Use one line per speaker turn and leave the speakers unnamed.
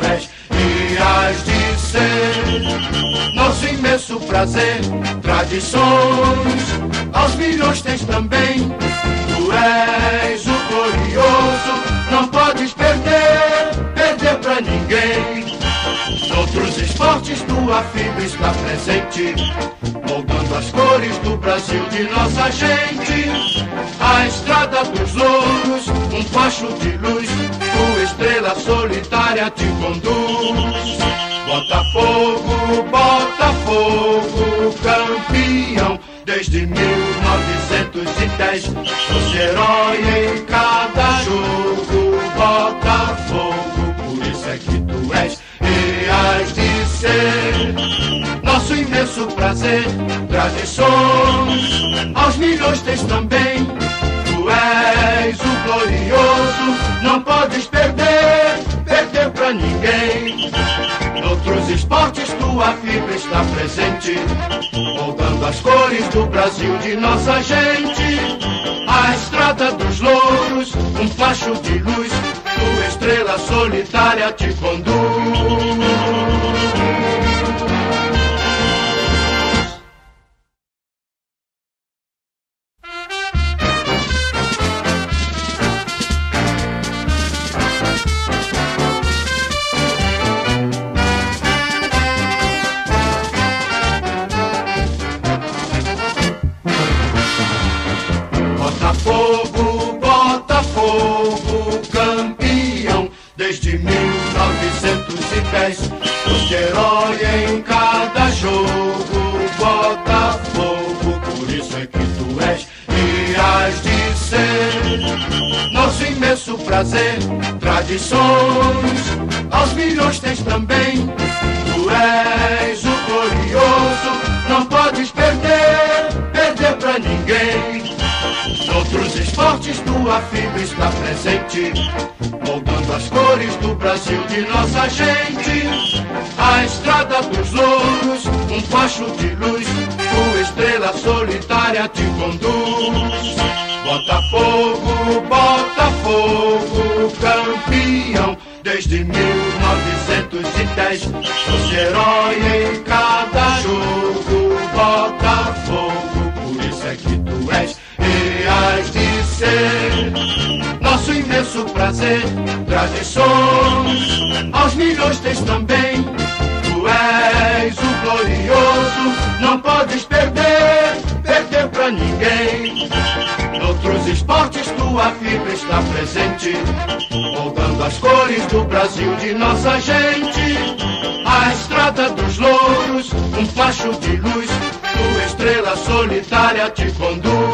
és e hás de ser nosso imenso prazer. Tradições aos milhões tens também. Tu és o glorioso, não podes perder pra ninguém. Noutros esportes tua fibra está presente, moldando as cores do Brasil de nossa gente. A estrada dos louros, um facho de luz, tua estrela solitária te conduz. Botafogo, Botafogo, campeão desde 1910. Fosse herói em cada jogo, Botafogo, por isso é que tu és e hás de ser nosso imenso prazer. Tradições aos milhões tens também. Tu és o glorioso, não podes perder pra ninguém. Noutros esportes tua fibra está presente, moldando as cores do Brasil de nossa gente. A estrada dos louros, um facho de luz, tua estrela solitária te conduz. Botafogo, Botafogo, campeão desde 1910. Foste herói em cada jogo, Botafogo, por isso é que tu és e hás de ser nosso imenso prazer. Tradições aos milhões tens também. Tu és o glorioso, não podes perder pra ninguém. Noutros esportes tua fibra está presente, moldando as cores do Brasil de nossa gente. A estrada dos louros, um facho de luz, tua estrela solitária te conduz. Botafogo, Botafogo, campeão desde 1910. Fosse herói em cada jogo, Botafogo, por isso é que tu és e hás de ser nosso imenso prazer. Tradições aos milhões tens também. Tu és o glorioso, não podes perder pra ninguém. Noutros esportes tua fibra está presente, moldando as cores do Brasil de nossa gente. A estrada dos louros, um facho de luz, tua estrela solitária te conduz.